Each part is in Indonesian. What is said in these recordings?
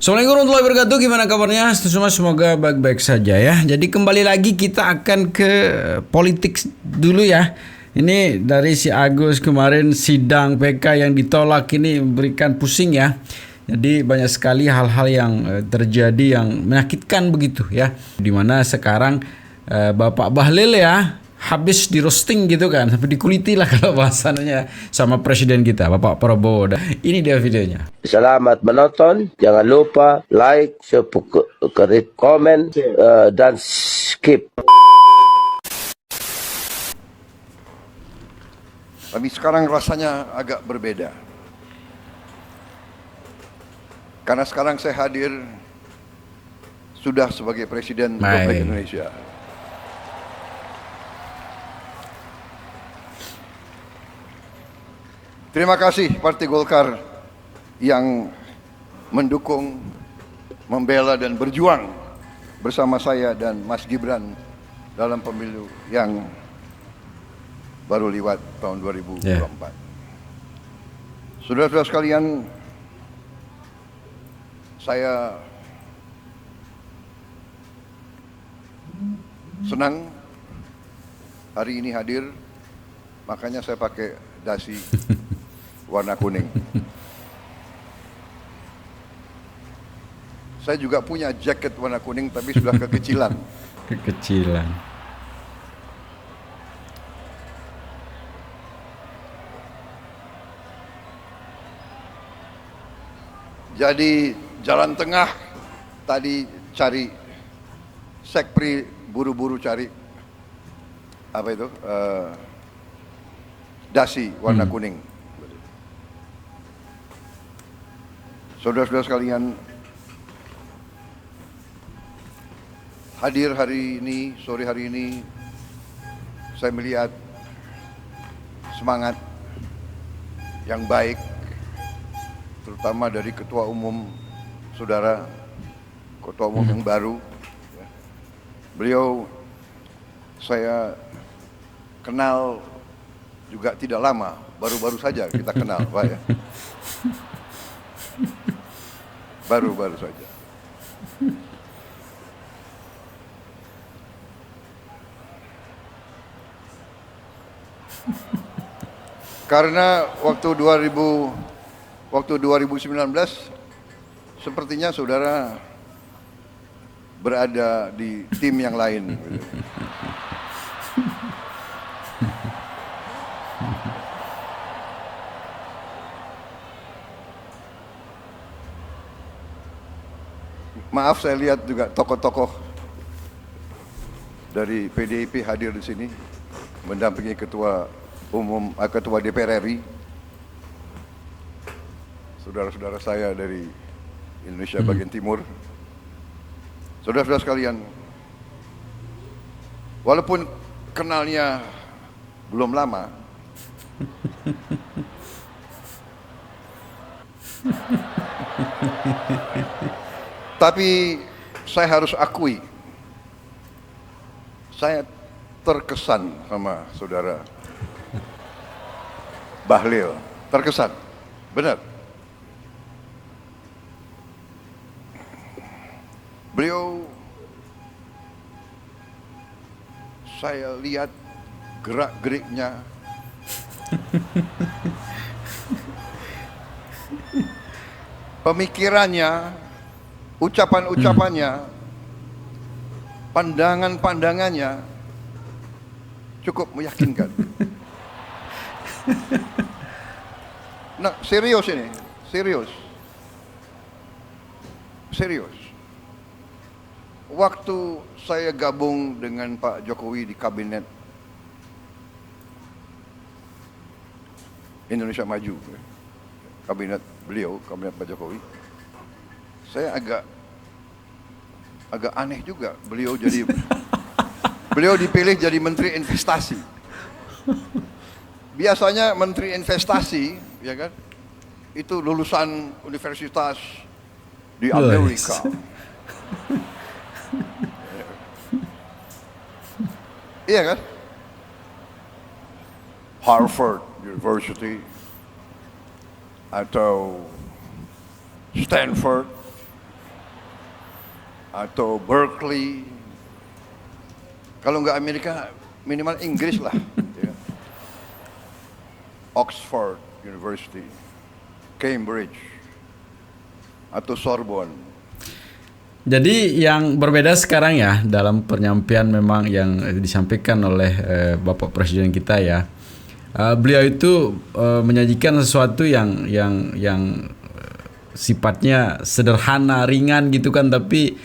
Assalamualaikum warahmatullahi wabarakatuh. Gimana kabarnya? Semua semoga baik-baik saja ya. Jadi kembali lagi kita akan ke politik dulu ya. Ini dari si Agus kemarin sidang PK yang ditolak ini memberikan pusing ya. Jadi banyak sekali hal-hal yang terjadi yang menyakitkan begitu ya. Dimana sekarang Bapak Bahlil ya habis di roasting gitu kan, sampai dikuliti lah kalau bahasanya sama presiden kita Bapak Prabowo. Ini dia videonya. Selamat menonton, jangan lupa like, subscribe, komen, dan skip. Tapi sekarang rasanya agak berbeda. Karena sekarang saya hadir sudah sebagai Presiden Republik Indonesia. Terima kasih Partai Golkar yang mendukung, membela dan berjuang bersama saya dan Mas Gibran dalam pemilu yang baru lewat tahun 2024. Saudara-saudara sekalian, saya senang hari ini hadir, makanya saya pakai dasi warna kuning. Saya juga punya jaket warna kuning tapi sudah kekecilan. Kekecilan. Jadi jalan tengah tadi cari sekpri, buru-buru cari apa itu dasi warna kuning. Saudara-saudara sekalian, hadir hari ini, sore hari ini, saya melihat semangat yang baik, terutama dari Ketua Umum Saudara, Ketua Umum yang baru. Beliau saya kenal juga tidak lama, baru-baru saja kita kenal, Pak ya. Baru-baru saja. Karena waktu 2019 sepertinya saudara berada di tim yang lain. Maaf, saya lihat juga tokoh-tokoh dari PDIP hadir di sini mendampingi Ketua DPR RI, saudara-saudara saya dari Indonesia bagian timur. Saudara-saudara sekalian, walaupun kenalnya belum lama, tapi saya harus akui, saya terkesan sama saudara Bahlil, terkesan, benar. Beliau, saya lihat gerak-geriknya, pemikirannya, ucapan-ucapannya, pandangan-pandangannya cukup meyakinkan. Nah, serius ini, serius. Waktu saya gabung dengan Pak Jokowi di kabinet Indonesia Maju, kabinet beliau, kabinet Pak Jokowi, saya agak aneh juga beliau dipilih jadi Menteri Investasi. Biasanya Menteri Investasi, ya kan, itu lulusan universitas di Amerika. Iya kan? Harvard University atau Stanford atau Berkeley. Kalau nggak Amerika, minimal Inggris lah. Ya. Oxford University, Cambridge, atau Sorbonne. Jadi yang berbeda sekarang ya dalam penyampaian memang yang disampaikan oleh Bapak Presiden kita ya, beliau itu menyajikan sesuatu yang sifatnya sederhana, ringan gitu kan, tapi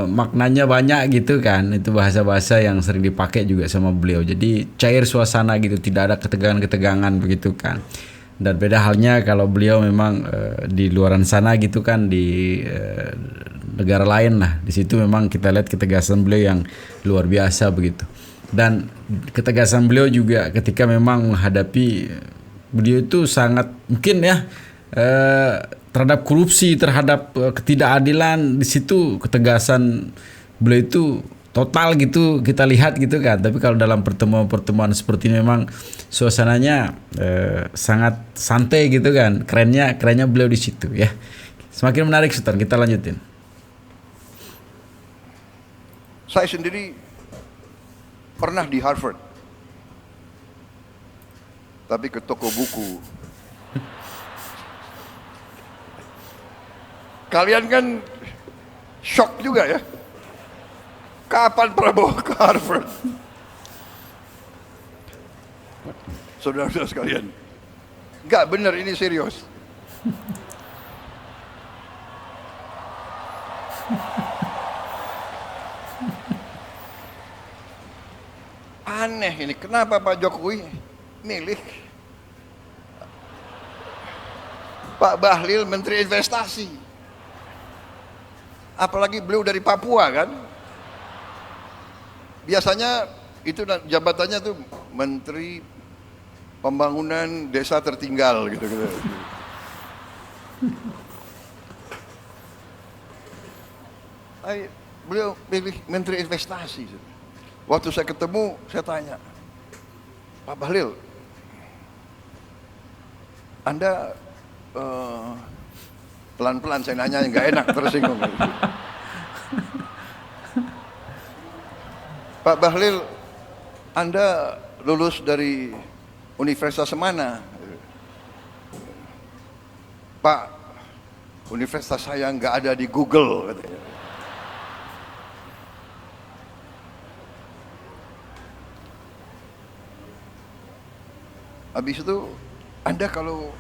maknanya banyak gitu kan. Itu bahasa-bahasa yang sering dipakai juga sama beliau. Jadi cair suasana gitu, tidak ada ketegangan-ketegangan begitu kan. Dan beda halnya kalau beliau memang di luaran sana gitu kan, di negara lain lah. Di situ memang kita lihat ketegasan beliau yang luar biasa begitu. Dan ketegasan beliau juga ketika memang menghadapi, beliau itu sangat mungkin ya terhadap korupsi, terhadap ketidakadilan, di situ ketegasan beliau itu total gitu kita lihat gitu kan. Tapi kalau dalam pertemuan-pertemuan seperti ini memang suasananya sangat santai gitu kan. Kerennya beliau di situ ya. Semakin menarik, Sultan. Kita lanjutin. Saya sendiri pernah di Harvard, tapi ke toko buku. Kalian kan shock juga ya. Kapan Prabowo ke Harvard? Saudara-saudara sekalian, nggak benar, ini serius. Aneh ini, kenapa Pak Jokowi milih Pak Bahlil Menteri Investasi? Apalagi beliau dari Papua kan? Biasanya itu jabatannya tuh Menteri Pembangunan Desa Tertinggal gitu. Beliau pilih Menteri Investasi. Waktu saya ketemu, saya tanya, Pak Bahlil, Anda pelan-pelan saya nanya, nggak enak, tersinggung. Pak Bahlil, Anda lulus dari universitas mana? Pak, universitas saya nggak ada di Google, katanya. Habis itu, Anda kalau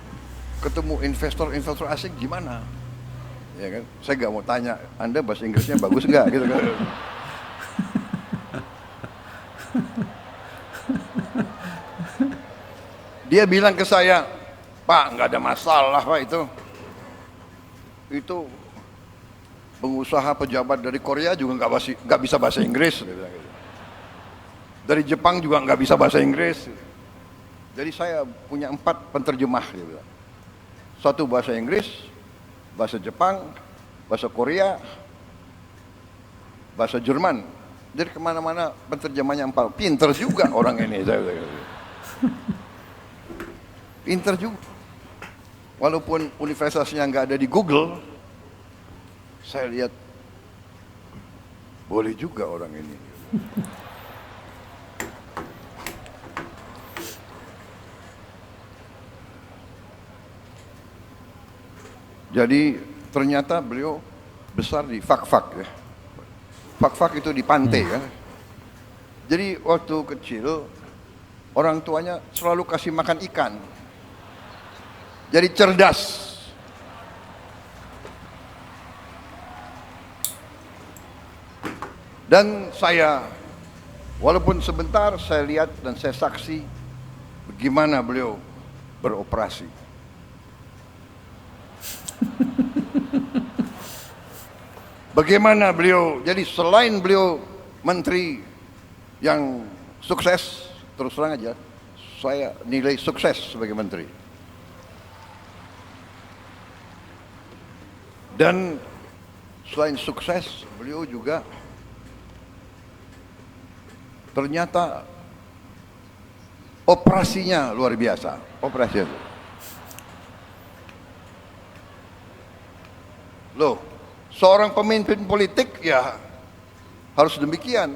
ketemu investor asing gimana? Ya kan? Saya nggak mau tanya, Anda bahasa Inggrisnya bagus nggak? Gitu kan? Dia bilang ke saya, Pak, nggak ada masalah Pak itu pengusaha pejabat dari Korea juga nggak bisa bahasa Inggris. Dia bilang gitu. Dari Jepang juga nggak bisa bahasa Inggris. Jadi saya punya 4 penterjemah, dia bilang. 1 bahasa Inggris, bahasa Jepang, bahasa Korea, bahasa Jerman. Jadi kemana-mana penterjemahnya 4. Pinter juga orang ini. Pinter juga. Walaupun universitasnya nggak ada di Google, saya lihat boleh juga orang ini. Jadi ternyata beliau besar di Fak-Fak ya. Fak-Fak itu di pantai kan. Jadi waktu kecil orang tuanya selalu kasih makan ikan. Jadi cerdas. Dan saya, walaupun sebentar, saya lihat dan saya saksi bagaimana beliau beroperasi. Bagaimana beliau, jadi selain beliau menteri yang sukses, terus terang aja, saya nilai sukses sebagai menteri. Dan selain sukses, beliau juga ternyata operasinya luar biasa. Operasinya. Loh, Seorang pemimpin politik ya harus demikian,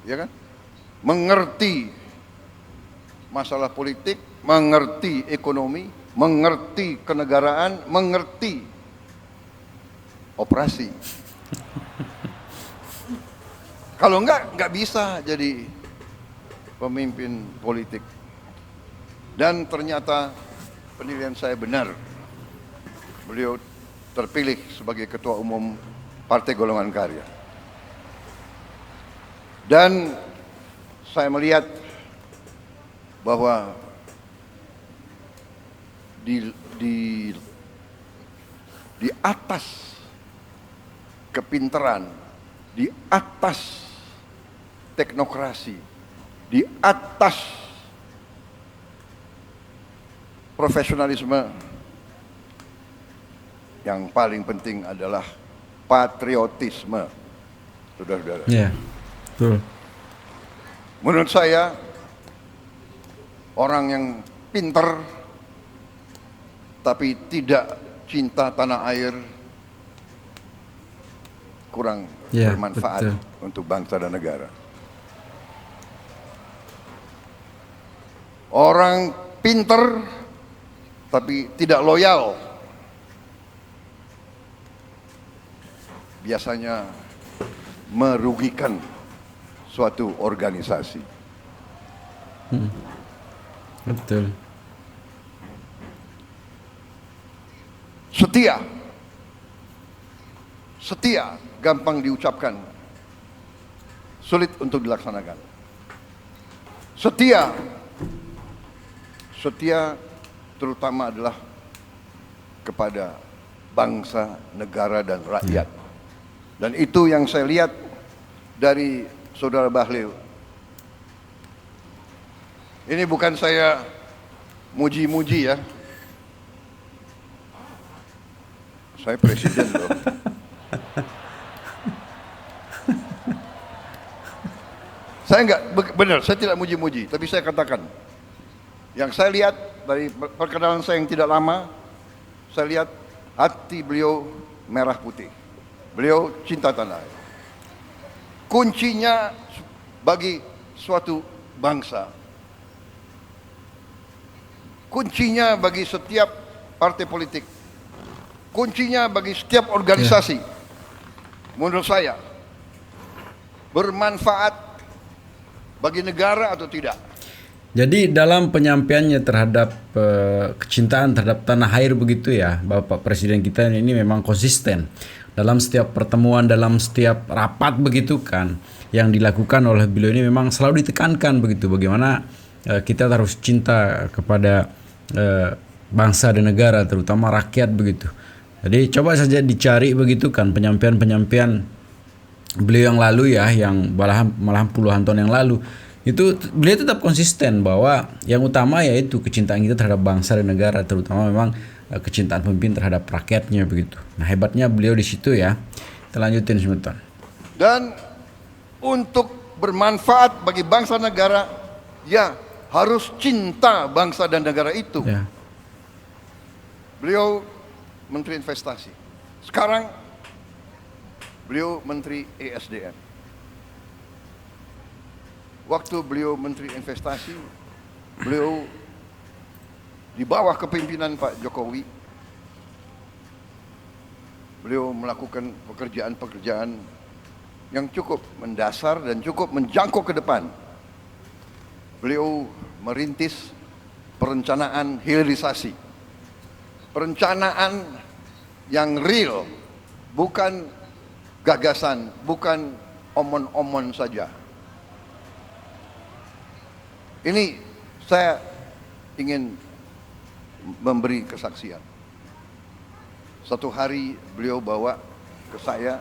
ya kan? Mengerti masalah politik, mengerti ekonomi, mengerti kenegaraan, mengerti operasi. Kalau enggak bisa jadi pemimpin politik. Dan ternyata penilaian saya benar. Beliau terpilih sebagai Ketua Umum Partai Golongan Karya. Dan saya melihat bahwa di atas kepintaran, di atas teknokrasi, di atas profesionalisme, yang paling penting adalah patriotisme, saudara-saudara. Ya, betul. Menurut saya, orang yang pintar tapi tidak cinta tanah air kurang Ya, bermanfaat betul. untuk bangsa dan negara. Orang pintar tapi tidak loyal biasanya merugikan suatu organisasi. Betul. Setia gampang diucapkan, sulit untuk dilaksanakan. Setia terutama adalah kepada bangsa, negara, dan rakyat. Dan itu yang saya lihat dari Saudara Bahlil. Ini bukan saya muji-muji ya. Saya presiden loh. Saya enggak, benar, saya tidak muji-muji, tapi saya katakan, yang saya lihat dari perkenalan saya yang tidak lama, saya lihat hati beliau merah putih. Beliau cinta tanah air. Kuncinya bagi suatu bangsa, kuncinya bagi setiap partai politik, kuncinya bagi setiap organisasi, menurut saya, bermanfaat bagi negara atau tidak. Jadi dalam penyampaiannya terhadap kecintaan terhadap tanah air begitu ya, Bapak Presiden kita ini memang konsisten. Dalam setiap pertemuan, dalam setiap rapat begitu kan, yang dilakukan oleh beliau ini memang selalu ditekankan begitu. Bagaimana kita harus cinta kepada bangsa dan negara, terutama rakyat begitu. Jadi coba saja dicari begitu kan penyampaian-penyampaian beliau yang lalu ya, yang malahan puluhan tahun yang lalu. Itu beliau tetap konsisten bahwa yang utama yaitu kecintaan kita terhadap bangsa dan negara, terutama memang kecintaan pemimpin terhadap rakyatnya begitu. Nah, hebatnya beliau di situ ya. Kita lanjutin sebentar. Dan untuk bermanfaat bagi bangsa negara, ya harus cinta bangsa dan negara itu. Ya. Beliau Menteri Investasi. Sekarang beliau Menteri ESDM. Waktu beliau Menteri Investasi, beliau di bawah kepemimpinan Pak Jokowi, beliau melakukan pekerjaan-pekerjaan yang cukup mendasar dan cukup menjangkau ke depan. Beliau merintis perencanaan hilirisasi, perencanaan yang real, bukan gagasan, bukan omon-omon saja. Ini saya ingin memberi kesaksian. Satu hari beliau bawa ke saya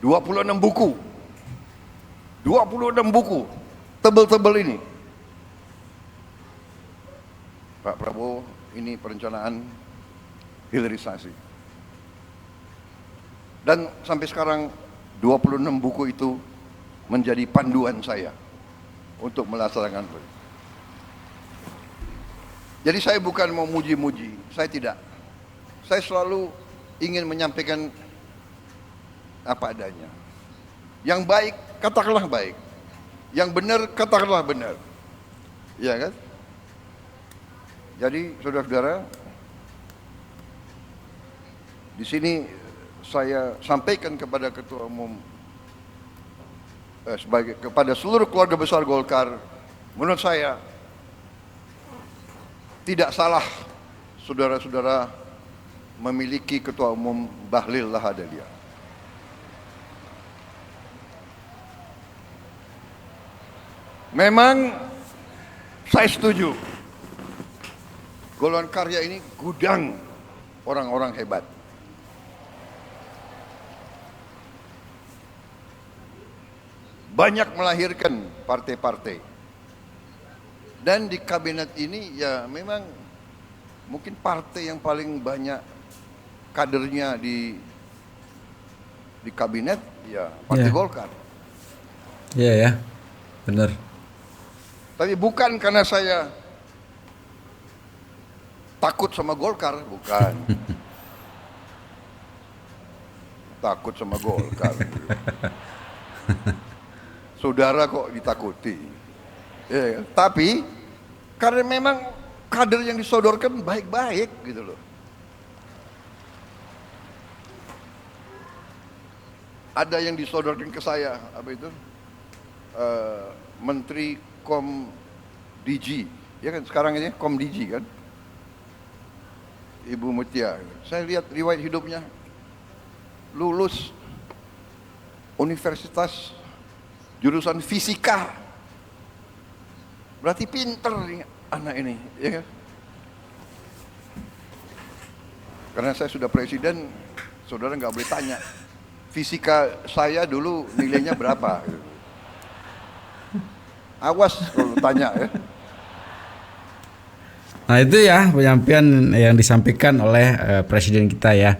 26 buku. 26 buku tebel-tebel ini. Pak Prabowo, ini perencanaan hilirisasi. Dan sampai sekarang 26 buku itu menjadi panduan saya untuk melaksanakan. Jadi saya bukan mau muji-muji, saya tidak. Saya selalu ingin menyampaikan apa adanya. Yang baik, katakanlah baik. Yang benar, katakanlah benar. Ya kan? Jadi saudara-saudara, di sini saya sampaikan kepada Ketua Umum, kepada seluruh keluarga besar Golkar, menurut saya tidak salah saudara-saudara memiliki Ketua Umum Bahlil Lahadalia. Memang saya setuju, golongan karya ini gudang orang-orang hebat. Banyak melahirkan partai-partai. Dan di kabinet ini ya memang mungkin partai yang paling banyak kadernya di kabinet ya Partai Golkar. Iya ya, benar. Tapi bukan karena saya takut sama Golkar, bukan. Takut sama Golkar. Saudara kok ditakuti. Ya, tapi karena memang kader yang disodorkan baik-baik gitu loh. Ada yang disodorkan ke saya, apa itu? Menteri Kom DG, ya kan sekarang ini Kom DG kan, Ibu Mutia. Saya lihat riwayat hidupnya, lulus universitas jurusan fisika, berarti pinter nih anak ini, ya kan? Karena saya sudah presiden, saudara nggak boleh tanya fisika saya dulu nilainya berapa. Awas kalau tanya ya. Nah itu ya penyampaian yang disampaikan oleh presiden kita ya.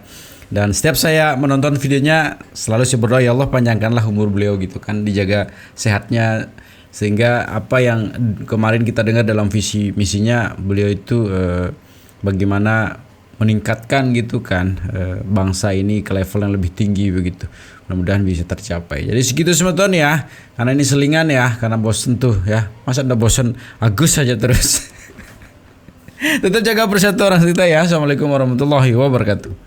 Dan setiap saya menonton videonya selalu saya berdoa, ya Allah panjangkanlah umur beliau gitu kan, dijaga sehatnya, sehingga apa yang kemarin kita dengar dalam visi misinya beliau itu bagaimana meningkatkan gitu kan bangsa ini ke level yang lebih tinggi begitu. Mudah-mudahan bisa tercapai. Jadi segitu teman-teman ya. Karena ini selingan ya, karena bosen tuh ya. Masa udah bosen Agus saja terus. Tetap jaga persatuan kita ya. Assalamualaikum warahmatullahi wabarakatuh.